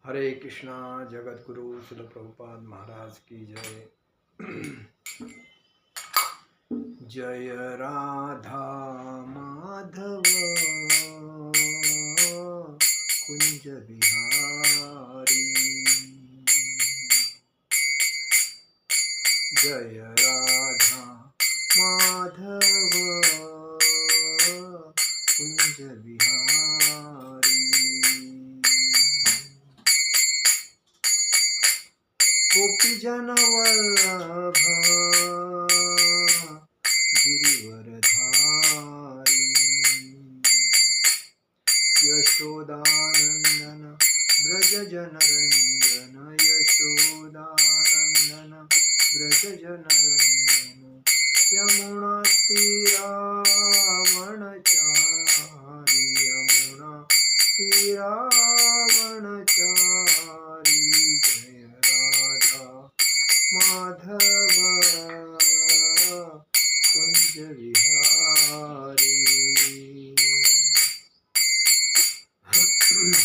हरे कृष्णा। जगत गुरु शिल प्रभुपाद महाराज की जय। जय राधा माधव कुंज बिहारी। जय राधा माधव कुंज बिहारी। गोपी जन वल्लभ गिरिवरधारी। यशोदानंदन ब्रज जन रंजन। यशोदानंदन ब्रज जन रंजन। यमुना तीरावनचारी। यमुना तीरावनचारी। जय राधा माधव कुंज विहारी।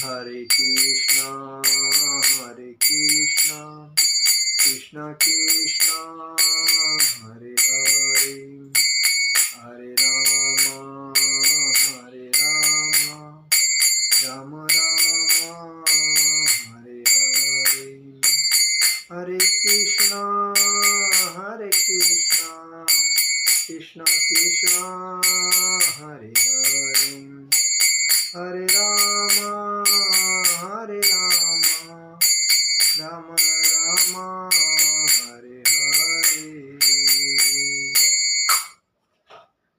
हरे कृष्णा कृष्ण कृष्ण हरे हरे, हरे राम राम राम हरे हरे। हरे कृष्णा कृष्ण कृष्ण हरे हरे, हरे राम राम राम हरे हरे।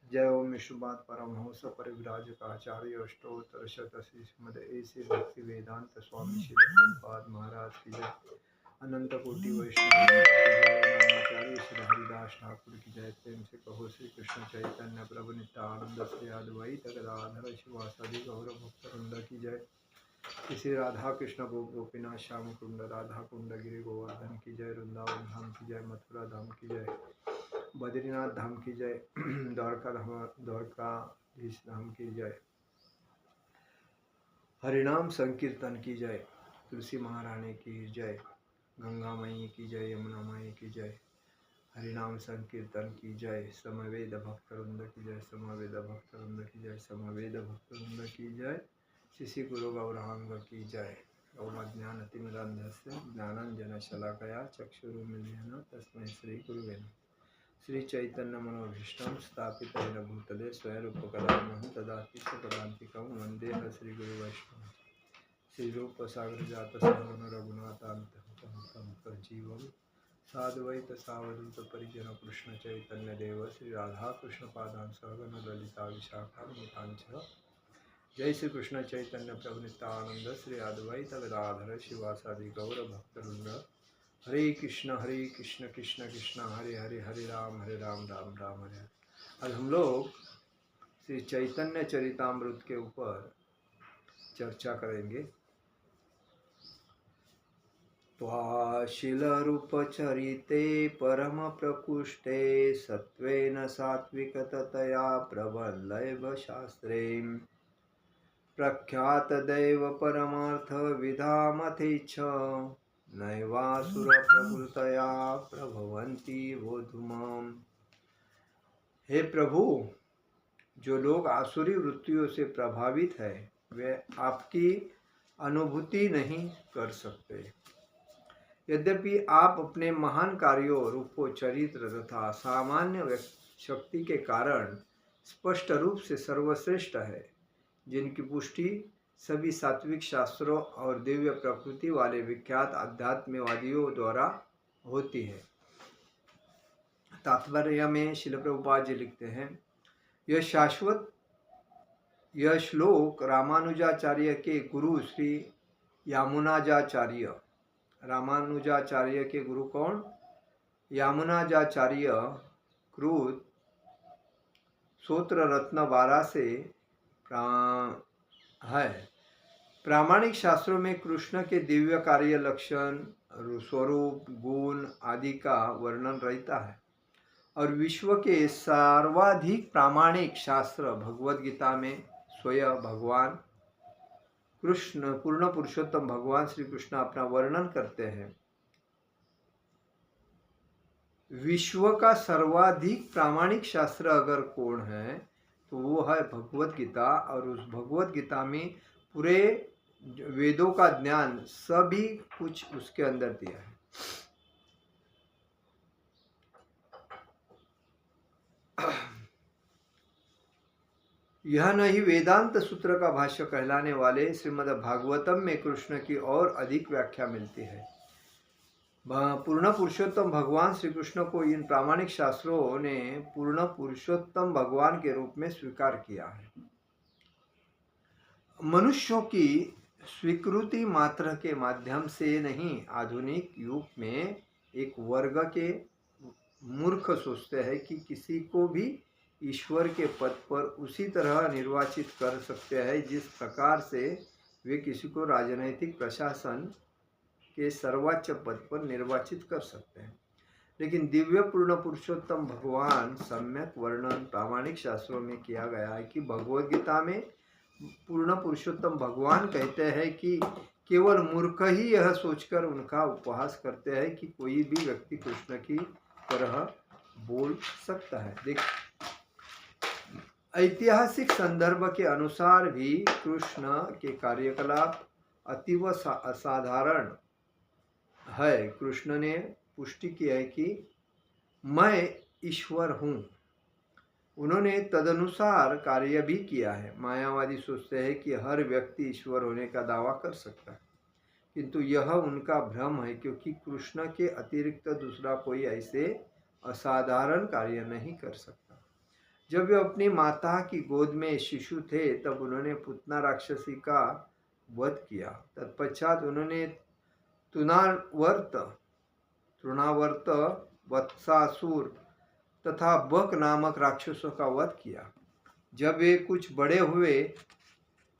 जय ओम विष्णुपाद परमहंस परिव्राजक आचार्य अष्टोत्तर शतशिष्य ऐसे भक्ति वेदांत स्वामी श्री प्रभुपाद महाराज की जय। अनंत कोटि वैष्णव आचार्य श्री हरिदास ठाकुर की जय। प्रेम से कहो श्री कृष्ण चैतन्य प्रभु नित्यानंद श्री अद्वैत गदाधर शिवासादि गौर भक्तवृंद की जय। श्री राधा कृष्ण गोपीनाथ श्याम कुंड राधा कुंड गिरि गोवर्धन की जय। वृंदावन धाम की जय, मथुरा धाम की जय, बद्रीनाथ धाम की जय, द्वारकाधीश धाम की जय। हरिनाम संकीर्तन की जय, तुलसी महारानी की जय, गंगा मई की जय, यमुना मई की जय। हरिनाम संकीर्तन की जय, समवेद भक्तवृंद की जय, समवेद भक्तवृंद की जय, समवेद भक्तवृंद की जय। श्री गुरु गौरांग की जय। ओमज्ञानतिमिरान्धस्य ज्ञानाञ्जनशलाकया चक्षुरुन्मीलितं तस्मै श्री गुरुवे नमः। श्री चैतन्य मनोभीष्टं स्थापितेन भूतले स्वयं रूपकदामहं ददाति स्वपदान्तिकं वन्देह श्री गुरु वैष्णवं। श्री रूप सागर जात सहगण रघुनाथान्वितं जीवं साद्वैत सावधूत परिजन कृष्ण चैतन्य देव श्री राधा कृष्ण पादान सहगण ललिता विशाखान्वितांच। जय श्री कृष्ण चैतन्य प्रभु नित्यानंद श्री अद्वैत गदाधर शिवासादि गौर भक्तवृंद। हरे कृष्ण कृष्ण कृष्ण हरे हरे, हरे राम राम राम हरे हरे। आज हम लोग श्री चैतन्य चरितामृत के ऊपर चर्चा करेंगे। त्वाशील रूप चरिते परम प्रकुष्टे सत्वेन सात्विकतया प्रबलैव शास्त्रे प्रख्यात दैव परमार्थ विधामथेच्छ नैवासुर प्रभुतया प्रभवन्ति बोधुमाम। हे प्रभु, जो लोग आसुरी वृत्तियों से प्रभावित है वे आपकी अनुभूति नहीं कर सकते। यद्यपि आप अपने महान कार्यों, रूपों, चरित्र तथा सामान्य शक्ति के कारण स्पष्ट रूप से सर्वश्रेष्ठ है, जिनकी पुष्टि सभी सात्विक शास्त्रों और दिव्य प्रकृति वाले विख्यात आध्यात्मवादियों द्वारा होती है। तात्पर्य में श्रील प्रभुपाद जी लिखते हैं, यह श्लोक रामानुजाचार्य के गुरु श्री यामुनाजाचार्य, रामानुजाचार्य के गुरु कौन? यामुनाजाचार्य कृत सूत्र रत्न 12 से है। प्रामाणिक शास्त्रों में कृष्ण के दिव्य कार्य, लक्षण, स्वरूप, गुण आदि का वर्णन रहता है और विश्व के सर्वाधिक प्रामाणिक शास्त्र भगवद गीता में स्वयं भगवान कृष्ण पूर्ण पुरुषोत्तम भगवान श्री कृष्ण अपना वर्णन करते हैं। विश्व का सर्वाधिक प्रामाणिक शास्त्र अगर कौन है तो वो है भगवत गीता, और उस भगवत गीता में पूरे वेदों का ज्ञान सभी कुछ उसके अंदर दिया है। यह नहीं वेदांत सूत्र का भाष्य कहलाने वाले श्रीमद् भागवतम में कृष्ण की और अधिक व्याख्या मिलती है। पूर्ण पुरुषोत्तम भगवान श्री कृष्ण को इन प्रामाणिक शास्त्रों ने पूर्ण पुरुषोत्तम भगवान के रूप में स्वीकार किया है। मनुष्यों की स्वीकृति मात्र के माध्यम से नहीं, आधुनिक युग में एक वर्ग के मूर्ख सोचते हैं कि किसी को भी ईश्वर के पद पर उसी तरह निर्वाचित कर सकते हैं जिस प्रकार से वे किसी को राजनैतिक प्रशासन के सर्वोच्च पद पर निर्वाचित कर सकते हैं। लेकिन दिव्य पूर्ण पुरुषोत्तम भगवान सम्यक वर्णन प्रामाणिक शास्त्रों में किया गया है कि भगवद गीता में पूर्ण पुरुषोत्तम भगवान कहते हैं कि केवल मूर्ख ही यह सोचकर उनका उपहास करते हैं कि कोई भी व्यक्ति कृष्ण की तरह बोल सकता है। देख, ऐतिहासिक संदर्भ के अनुसार भी कृष्ण के कार्यकलाप अतीव असाधारण है। कृष्ण ने पुष्टि की है कि मैं ईश्वर हूँ। उन्होंने तदनुसार कार्य भी किया है। मायावादी सोचते हैं कि हर व्यक्ति ईश्वर होने का दावा कर सकता है, किंतु यह उनका भ्रम है, क्योंकि कृष्ण के अतिरिक्त दूसरा कोई ऐसे असाधारण कार्य नहीं कर सकता। जब वे अपनी माता की गोद में शिशु थे तब उन्होंने पुतना राक्षसी का वध किया। तत्पश्चात उन्होंने तृणावर्त, वत्सासुर तथा बक नामक राक्षसों का वध किया। जब वे कुछ बड़े हुए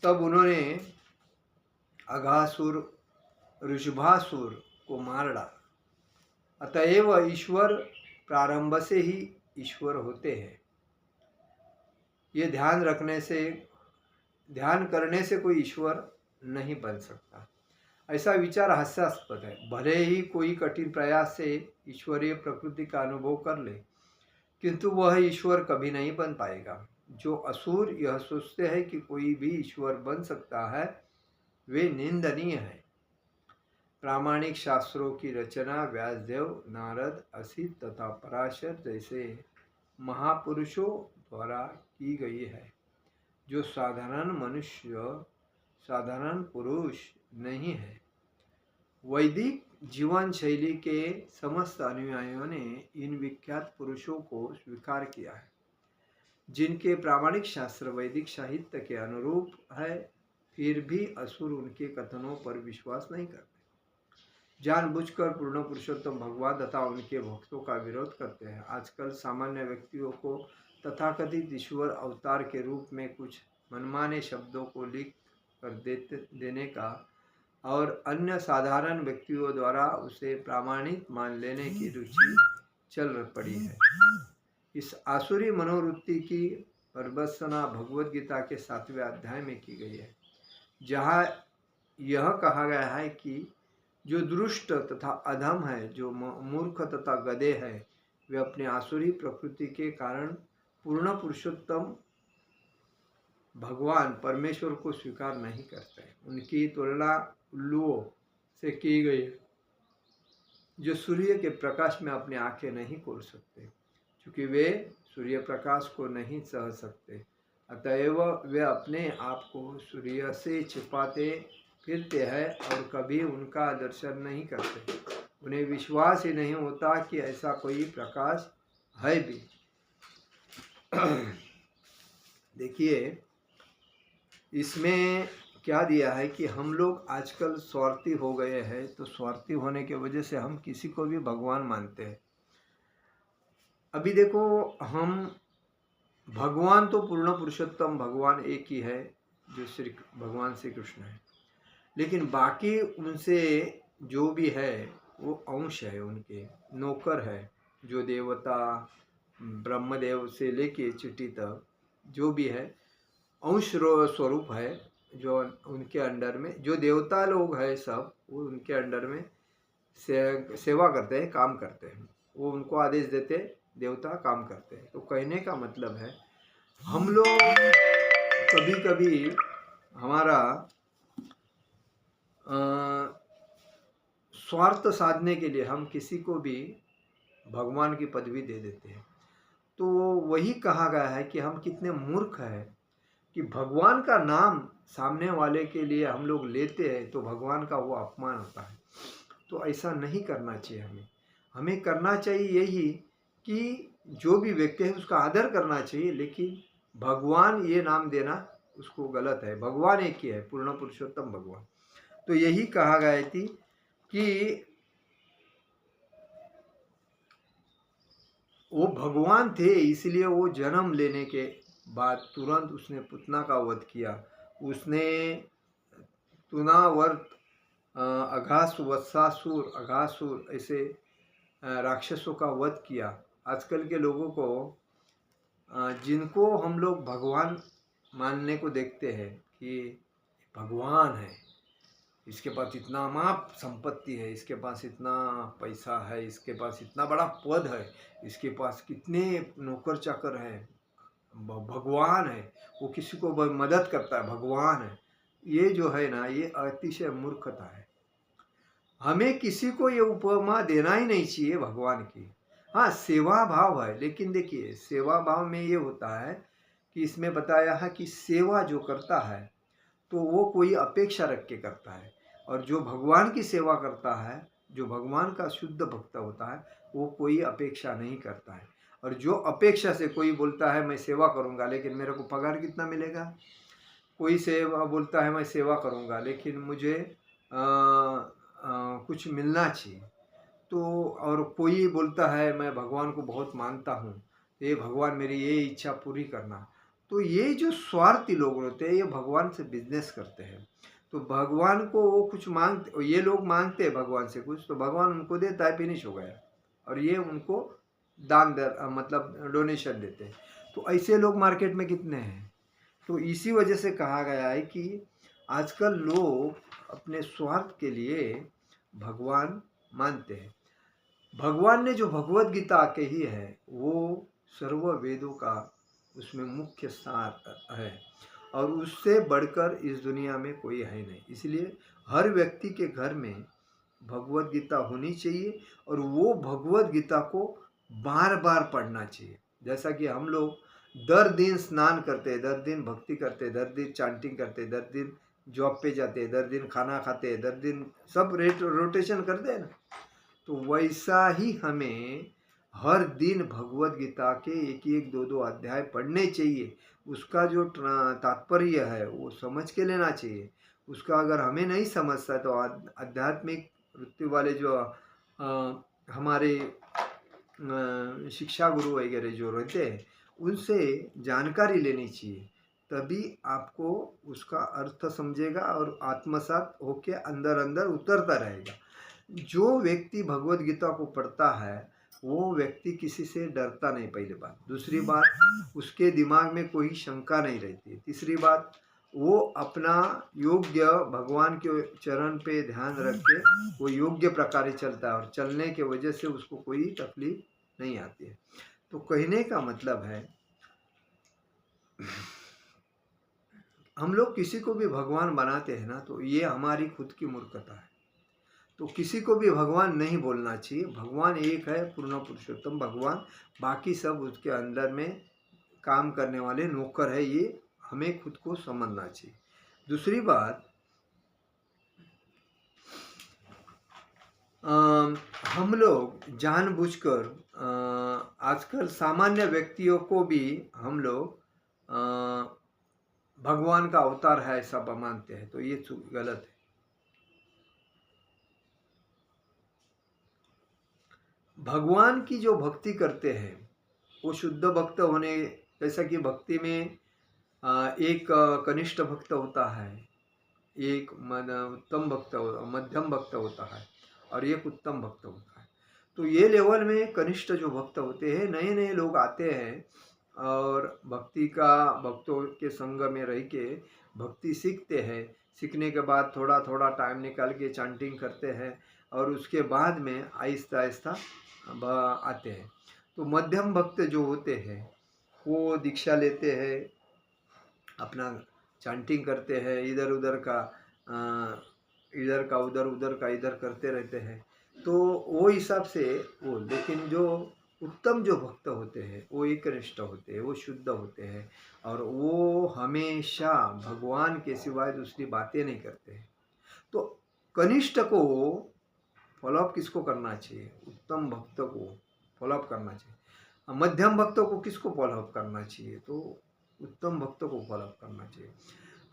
तब उन्होंने अघासुर, ऋषभासुर को मार डाला। अतएव ईश्वर प्रारंभ से ही ईश्वर होते हैं। ये ध्यान करने से कोई ईश्वर नहीं बन सकता। ऐसा विचार हास्यास्पद है। भले ही कोई कठिन प्रयास से ईश्वरीय प्रकृति का अनुभव कर ले, किंतु वह ईश्वर कभी नहीं बन पाएगा। जो असुर यह सोचते हैं कि कोई भी ईश्वर बन सकता है, वे निंदनीय हैं। प्रामाणिक शास्त्रों की रचना व्यासदेव, नारद, असित तथा पराशर जैसे महापुरुषों द्वारा की गई है, जो साधारण मनुष्य, साधारण पुरुष नहीं है। वैदिक जीवन शैली के समस्त अनुयायियों ने इन विख्यात पुरुषों को स्वीकार किया है, जिनके प्रामाणिक शास्त्र वैदिक साहित्य के अनुरूप है। फिर भी असुर उनके कथनों पर विश्वास नहीं करते, जानबूझकर पूर्ण पुरुषोत्तम भगवान तथा उनके भक्तों का विरोध करते हैं। आजकल सामान्य व्यक्तियों को तथाकथित ईश्वर अवतार के रूप में कुछ मनमाने शब्दों को लिख कर देने का और अन्य साधारण व्यक्तियों द्वारा उसे प्रामाणिक मान लेने की रुचि चल पड़ी है। इस आसुरी मनोवृत्ति की प्रदर्शना भगवद गीता के 7वें अध्याय में की गई है, जहाँ यह कहा गया है कि जो दुष्ट तथा अधम है, जो मूर्ख तथा गधे है, वे अपने आसुरी प्रकृति के कारण पूर्ण पुरुषोत्तम भगवान परमेश्वर को स्वीकार नहीं करते। उनकी तुलना उल्लुओं से की गई है, जो सूर्य के प्रकाश में अपनी आंखें नहीं खोल सकते, क्योंकि वे सूर्य प्रकाश को नहीं सह सकते। अतएव वे अपने आप को सूर्य से छिपाते फिरते हैं और कभी उनका दर्शन नहीं करते। उन्हें विश्वास ही नहीं होता कि ऐसा कोई प्रकाश है भी। देखिए, इसमें क्या दिया है कि हम लोग आजकल स्वार्थी हो गए हैं, तो स्वार्थी होने के वजह से हम किसी को भी भगवान मानते हैं। अभी देखो, हम भगवान तो पूर्ण पुरुषोत्तम भगवान एक ही है, जो भगवान श्री कृष्ण है, लेकिन बाकी उनसे जो भी है वो अंश है, उनके नौकर है। जो देवता ब्रह्मदेव से लेके चिट्टी तक जो भी है अंश स्वरूप है, जो उनके अंडर में जो देवता लोग हैं सब, वो उनके अंडर में सेवा करते हैं, काम करते हैं। वो उनको आदेश देते, देवता काम करते हैं। तो कहने का मतलब है हम लोग कभी कभी हमारा स्वार्थ साधने के लिए हम किसी को भी भगवान की पदवी दे देते हैं। तो वही कहा गया है कि हम कितने मूर्ख हैं कि भगवान का नाम सामने वाले के लिए हम लोग लेते हैं, तो भगवान का वो अपमान होता है। तो ऐसा नहीं करना चाहिए। हमें करना चाहिए यही कि जो भी व्यक्ति है उसका आदर करना चाहिए, लेकिन भगवान ये नाम देना उसको गलत है। भगवान एक ही है, पूर्ण पुरुषोत्तम भगवान। तो यही कहा गया थी कि वो भगवान थे, इसलिए वो जन्म लेने के बाद तुरंत उसने पुतना का वध किया। उसने तुनावर्त, अघासुर, ऐसे राक्षसों का वध किया। आजकल के लोगों को जिनको हम लोग भगवान मानने को देखते हैं कि भगवान है, इसके पास इतना माप संपत्ति है, इसके पास इतना पैसा है, इसके पास इतना बड़ा पद है, इसके पास कितने नौकर चाकर हैं, भगवान है, वो किसी को मदद करता है, भगवान है। ये जो है ना, ये अतिशय मूर्खता है। हमें किसी को ये उपमा देना ही नहीं चाहिए भगवान की। हाँ, सेवा भाव है, लेकिन देखिए सेवा भाव में ये होता है कि इसमें बताया है कि सेवा जो करता है तो वो कोई अपेक्षा रख के करता है, और जो भगवान की सेवा करता है, जो भगवान का शुद्ध भक्त होता है, वो कोई अपेक्षा नहीं करता है। और जो अपेक्षा से कोई बोलता है मैं सेवा करूँगा लेकिन मेरे को पगार कितना मिलेगा, कोई सेवा बोलता है मैं सेवा करूँगा लेकिन मुझे कुछ मिलना चाहिए, तो और कोई बोलता है मैं भगवान को बहुत मानता हूँ, ये भगवान मेरी ये इच्छा पूरी करना। तो ये जो स्वार्थी लोग होते हैं, ये भगवान से बिजनेस करते हैं। तो भगवान को वो कुछ मांगते, ये लोग मांगते हैं भगवान से कुछ, तो भगवान उनको देता है, फिनिश हो गया। और ये उनको दान दे, मतलब डोनेशन देते हैं। तो ऐसे लोग मार्केट में कितने हैं। तो इसी वजह से कहा गया है कि आजकल लोग अपने स्वार्थ के लिए भगवान मानते हैं। भगवान ने जो भगवत गीता कही है वो सर्व वेदों का उसमें मुख्य सार है, और उससे बढ़कर इस दुनिया में कोई है नहीं। इसलिए हर व्यक्ति के घर में भगवत गीता होनी चाहिए, और वो भगवत गीता को बार बार पढ़ना चाहिए। जैसा कि हम लोग दर दिन स्नान करते, दर दिन भक्ति करते, दर दिन चांटिंग करते, दर दिन जॉब पे जाते, दर दिन खाना खाते, दर दिन सब रोटेशन करते हैं ना, तो वैसा ही हमें हर दिन भगवत गीता के एक एक दो दो अध्याय पढ़ने चाहिए। उसका जो तात्पर्य है वो समझ के लेना चाहिए। उसका अगर हमें नहीं समझता तो आध्यात्मिक वृत्ति वाले जो हमारे शिक्षा गुरु वगैरह जो रहते हैं उनसे जानकारी लेनी चाहिए, तभी आपको उसका अर्थ समझेगा और आत्मसात होके अंदर अंदर उतरता रहेगा। जो व्यक्ति भगवत गीता को पढ़ता है वो व्यक्ति किसी से डरता नहीं, पहली बात। दूसरी बात, उसके दिमाग में कोई शंका नहीं रहती। तीसरी बात, वो अपना योग्य भगवान के चरण पे ध्यान रख के वो योग्य प्रकार चलता है, और चलने के वजह से उसको कोई तकलीफ नहीं आती है। तो कहने का मतलब है हम लोग किसी को भी भगवान बनाते हैं ना, तो ये हमारी खुद की मूर्खता है। तो किसी को भी भगवान नहीं बोलना चाहिए। भगवान एक है, पूर्ण पुरुषोत्तम भगवान, बाकी सब उसके अंदर में काम करने वाले नौकर है। ये हमें खुद को समझना चाहिए। दूसरी बात, हम लोग जानबूझकर आजकल सामान्य व्यक्तियों को भी हम लोग भगवान का अवतार है ऐसा मानते हैं, तो ये गलत है। भगवान की जो भक्ति करते हैं वो शुद्ध भक्त होने, जैसा कि भक्ति में एक कनिष्ठ भक्त होता है, एक उत्तम भक्त, मध्यम भक्त होता है, और एक उत्तम भक्त होता है। तो ये लेवल में कनिष्ठ जो भक्त होते हैं, नए नए लोग आते हैं और भक्तों के संग में रह के भक्ति सीखते हैं, सीखने के बाद थोड़ा थोड़ा टाइम निकाल के चांटिंग करते हैं और उसके बाद में आहिस्ता आहिस्ता आते हैं। तो मध्यम भक्त जो होते हैं वो दीक्षा लेते हैं, अपना चांटिंग करते हैं, इधर का उधर, उधर का इधर करते रहते हैं। तो वो हिसाब से वो, लेकिन जो उत्तम जो भक्त होते हैं वो एकनिष्ठ होते हैं, वो शुद्ध होते हैं और वो हमेशा भगवान के सिवाय दूसरी बातें नहीं करते हैं। तो कनिष्ठ को फॉलोअप किसको करना चाहिए? उत्तम भक्त को फॉलोअप करना चाहिए। मध्यम भक्तों को किसको फॉलोअप करना चाहिए? तो उत्तम भक्तों को फॉलोअप करना चाहिए।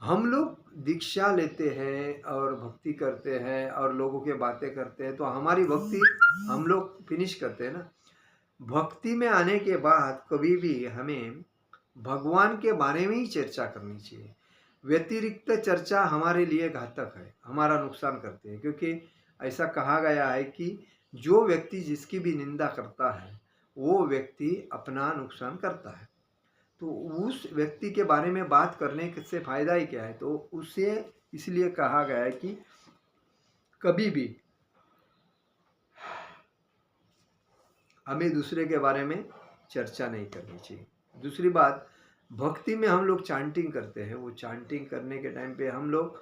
हम लोग दीक्षा लेते हैं और भक्ति करते हैं और लोगों के बातें करते हैं, तो हमारी भक्ति हम लोग फिनिश करते हैं ना। भक्ति में आने के बाद कभी भी हमें भगवान के बारे में ही चर्चा करनी चाहिए। व्यतिरिक्त चर्चा हमारे लिए घातक है, हमारा नुकसान करते हैं, क्योंकि ऐसा कहा गया है कि जो व्यक्ति जिसकी भी निंदा करता है वो व्यक्ति अपना नुकसान करता है। तो उस व्यक्ति के बारे में बात करने से फायदा ही क्या है? तो उसे इसलिए कहा गया है कि कभी भी हमें दूसरे के बारे में चर्चा नहीं करनी चाहिए। दूसरी बात, भक्ति में हम लोग चांटिंग करते हैं, वो चांटिंग करने के टाइम पे हम लोग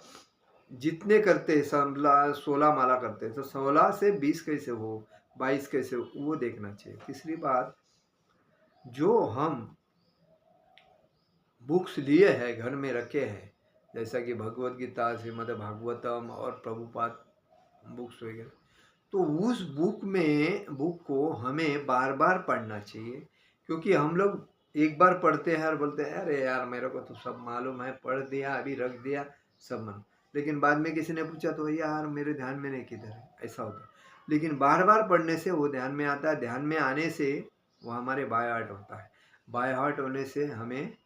जितने करते हैं, 16 माला करते हैं, तो 16 से 20 कैसे हो, 22 कैसे हो, वो देखना चाहिए। तीसरी बात, जो हम बुक्स लिए हैं, घर में रखे हैं, जैसा कि भगवत गीता, श्रीमद् भागवतम और प्रभुपाद बुक्स वगैरह, तो उस बुक को हमें बार बार पढ़ना चाहिए। क्योंकि हम लोग एक बार पढ़ते हैं और बोलते हैं अरे यार मेरे को तो सब मालूम है, पढ़ दिया, अभी रख दिया, सब मन, लेकिन बाद में किसी ने पूछा तो यार मेरे ध्यान में नहीं, किधर है, ऐसा होता है। लेकिन बार बार पढ़ने से वो ध्यान में आता है, ध्यान में आने से वो हमारे बाय हार्ट होता है, बाय हार्ट होने से हमें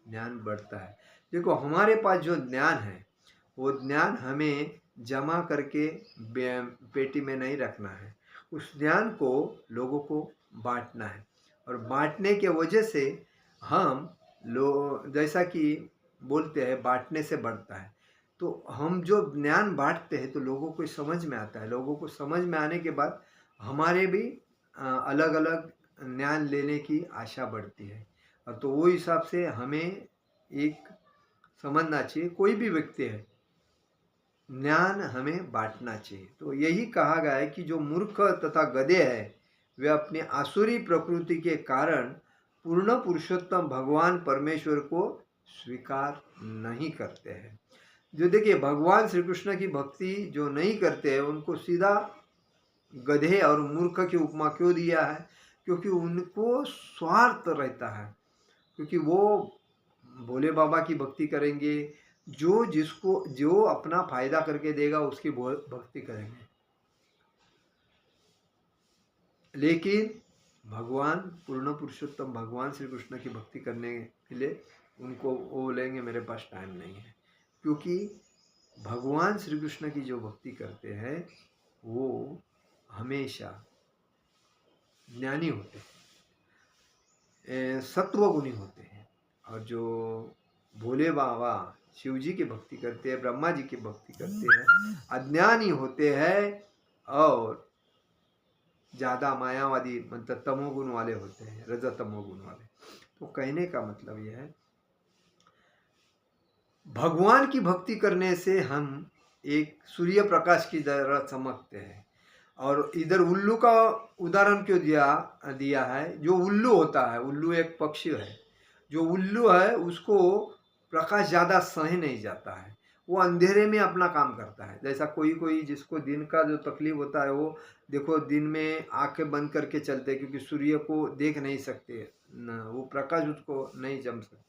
ज्ञान बढ़ता है। देखो हमारे पास जो ज्ञान है वो ज्ञान हमें जमा करके पेटी में नहीं रखना है, उस ज्ञान को लोगों को बांटना है। और बांटने के वजह से हम जैसा कि बोलते हैं बांटने से बढ़ता है, तो हम जो ज्ञान बांटते हैं तो लोगों को समझ में आता है, लोगों को समझ में आने के बाद हमारे भी अलग अलग ज्ञान लेने की आशा बढ़ती है। और तो वो हिसाब से हमें एक समझना चाहिए, कोई भी व्यक्ति है, ज्ञान हमें बांटना चाहिए। तो यही कहा गया है कि जो मूर्ख तथा गधे हैं वे अपनी आसुरी प्रकृति के कारण पूर्ण पुरुषोत्तम भगवान परमेश्वर को स्वीकार नहीं करते हैं। जो देखिए भगवान श्री कृष्ण की भक्ति जो नहीं करते हैं उनको सीधा गधे और मूर्ख की उपमा क्यों दिया है? क्योंकि उनको स्वार्थ रहता है, क्योंकि वो भोले बाबा की भक्ति करेंगे, जो अपना फायदा करके देगा उसकी भक्ति करेंगे। लेकिन भगवान पूर्ण पुरुषोत्तम भगवान श्री कृष्ण की भक्ति करने के लिए उनको वो बोलेंगे मेरे पास टाइम नहीं है, क्योंकि भगवान श्री कृष्ण की जो भक्ति करते हैं वो हमेशा ज्ञानी होते हैं, सत्वगुणी होते हैं। और जो भोले बाबा शिव जी की भक्ति करते हैं, ब्रह्मा जी की भक्ति करते हैं, अज्ञानी होते हैं और ज़्यादा मायावादी मतलब तमोगुण वाले होते हैं, रजतमोगुण वाले। तो कहने का मतलब यह है भगवान की भक्ति करने से हम एक सूर्य प्रकाश की तरह चमकते हैं। और इधर उल्लू का उदाहरण क्यों दिया है? जो उल्लू होता है, उल्लू एक पक्षी है, जो उल्लू है उसको प्रकाश ज़्यादा सह नहीं जाता है, वो अंधेरे में अपना काम करता है। जैसा कोई जिसको दिन का जो तकलीफ होता है वो देखो दिन में आंखें बंद करके चलते हैं, क्योंकि सूर्य को देख नहीं सकते न, वो प्रकाश उसको नहीं जम सकता।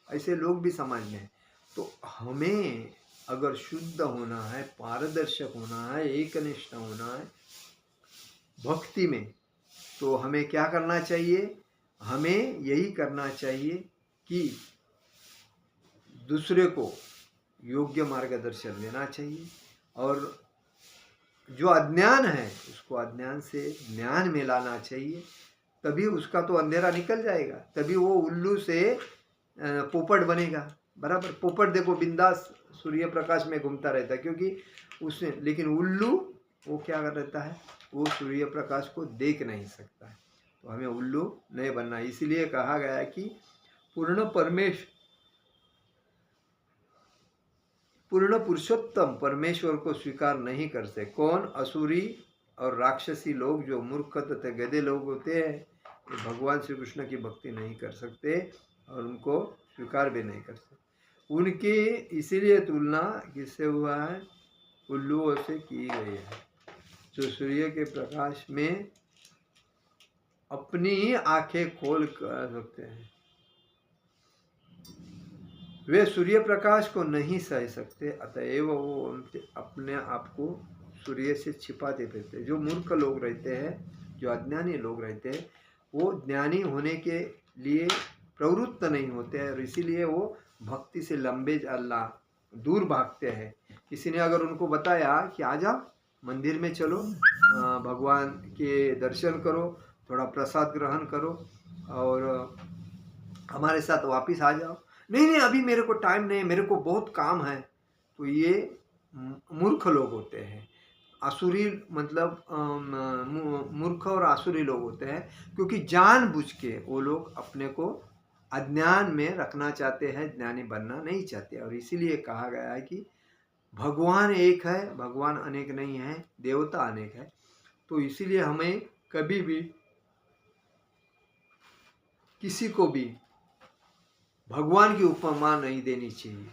ऐसे लोग भी समाज में। तो हमें अगर शुद्ध होना है, पारदर्शक होना है, एकनिष्ठ होना है भक्ति में, तो हमें क्या करना चाहिए? हमें यही करना चाहिए कि दूसरे को योग्य मार्गदर्शन देना चाहिए, और जो अज्ञान है उसको अज्ञान से ज्ञान में लाना चाहिए, तभी उसका तो अंधेरा निकल जाएगा, तभी वो उल्लू से पोपट बनेगा। बराबर। पोपट देखो बिंदास सूर्य प्रकाश में घूमता रहता है, क्योंकि उसने, लेकिन उल्लू वो क्या कर रहता है, वो सूर्य प्रकाश को देख नहीं सकता है। तो हमें उल्लू नहीं बनना, इसीलिए कहा गया है कि पूर्ण पुरुषोत्तम परमेश्वर को स्वीकार नहीं करते। कौन? असुरी और राक्षसी लोग, जो मूर्ख तथा गधे लोग होते हैं, ये भगवान श्री कृष्ण की भक्ति नहीं कर सकते और उनको स्वीकार भी नहीं कर सकते। उनकी इसीलिए तुलना किससे हुआ है? उल्लुओं से की गई है, जो सूर्य के प्रकाश में अपनी ही आंखें खोल कर सकते हैं। वे सूर्य प्रकाश को नहीं सह सकते, अतएव वो अपने आप को सूर्य से छिपाते फिरते। जो मूर्ख लोग रहते हैं, जो अज्ञानी लोग रहते हैं, वो ज्ञानी होने के लिए प्रवृत्त नहीं होते हैं और इसीलिए वो भक्ति से लंबे दूर भागते हैं। किसी ने अगर उनको बताया कि आ जाओ मंदिर में चलो, भगवान के दर्शन करो, थोड़ा प्रसाद ग्रहण करो और हमारे साथ वापस आ जाओ, नहीं नहीं अभी मेरे को टाइम नहीं, मेरे को बहुत काम है, तो ये मूर्ख लोग होते हैं। आसुरी मतलब मूर्ख और आसुरी लोग होते हैं, क्योंकि जानबूझ के वो लोग अपने को अज्ञान में रखना चाहते हैं, ज्ञानी बनना नहीं चाहते। और इसीलिए कहा गया है कि भगवान एक है, भगवान अनेक नहीं है, देवता अनेक है। तो इसीलिए हमें कभी भी किसी को भी भगवान की उपमा नहीं देनी चाहिए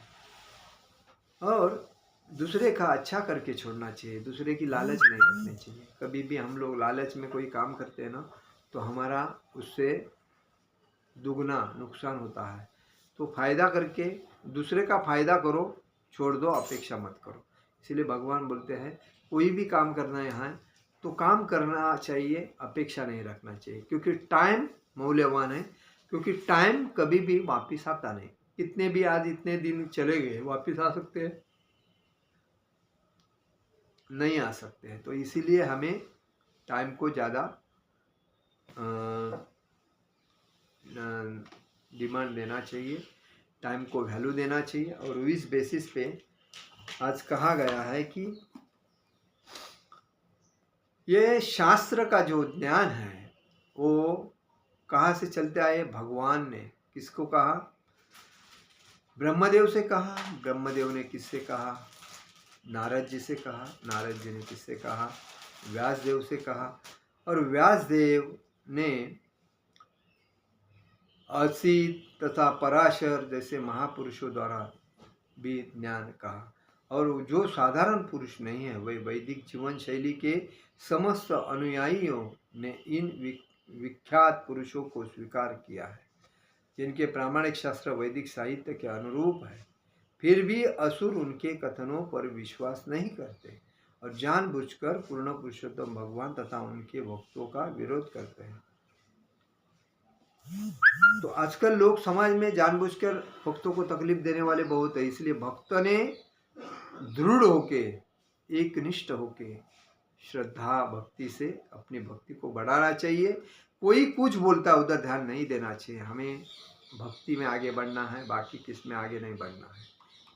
और दूसरे का अच्छा करके छोड़ना चाहिए, दूसरे की लालच नहीं रखनी चाहिए। कभी भी हम लोग लालच में कोई काम करते हैं ना, तो हमारा उससे दुगना नुकसान होता है। तो फायदा करके दूसरे का फायदा करो, छोड़ दो, अपेक्षा मत करो। इसलिए भगवान बोलते हैं कोई भी काम करना है यहाँ तो काम करना चाहिए, अपेक्षा नहीं रखना चाहिए, क्योंकि टाइम मूल्यवान है। क्योंकि टाइम कभी भी वापिस आता नहीं, कितने भी आज इतने दिन चले गए, वापिस आ सकते हैं? नहीं आ सकते हैं। तो इसीलिए हमें टाइम को ज़्यादा डिमांड देना चाहिए, टाइम को वैल्यू देना चाहिए। और इस बेसिस पे आज कहा गया है कि ये शास्त्र का जो ज्ञान है वो कहाँ से चलते आए? भगवान ने किसको कहा? ब्रह्मदेव से कहा। ब्रह्मदेव ने किससे कहा? नारद जी से कहा। नारद जी ने किससे कहा? व्यासदेव से कहा। और व्यासदेव ने असित तथा पराशर जैसे महापुरुषों द्वारा भी ज्ञान कहा। और जो साधारण पुरुष नहीं है, वही वैदिक जीवन शैली के समस्त अनुयायियों ने इन विख्यात पुरुषों को स्वीकार किया है, जिनके प्रामाणिक शास्त्र वैदिक साहित्य के अनुरूप है। फिर भी असुर उनके कथनों पर विश्वास नहीं करते और जानबूझकर पूर्ण पुरुषोत्तम भगवान तथा उनके भक्तों का विरोध करते हैं। तो आजकल लोग समाज में जानबूझकर भक्तों को तकलीफ देने वाले बहुत है। इसलिए भक्त ने दृढ़ होके, एकनिष्ठ होके, श्रद्धा भक्ति से अपनी भक्ति को बढ़ाना चाहिए। कोई कुछ बोलता है उधर ध्यान नहीं देना चाहिए। हमें भक्ति में आगे बढ़ना है, बाकी किस में आगे नहीं बढ़ना है।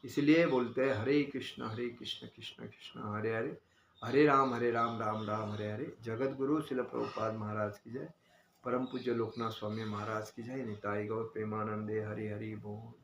इसलिए बोलते हैं हरे कृष्ण कृष्ण कृष्ण हरे हरे, हरे राम राम राम हरे हरे। जगत गुरु शिल प्रभुपाद महाराज की जय। परम पूज्य लोकनाथ स्वामी महाराज की जय। निताई गौर प्रेमानंदे हरि हरि बोल।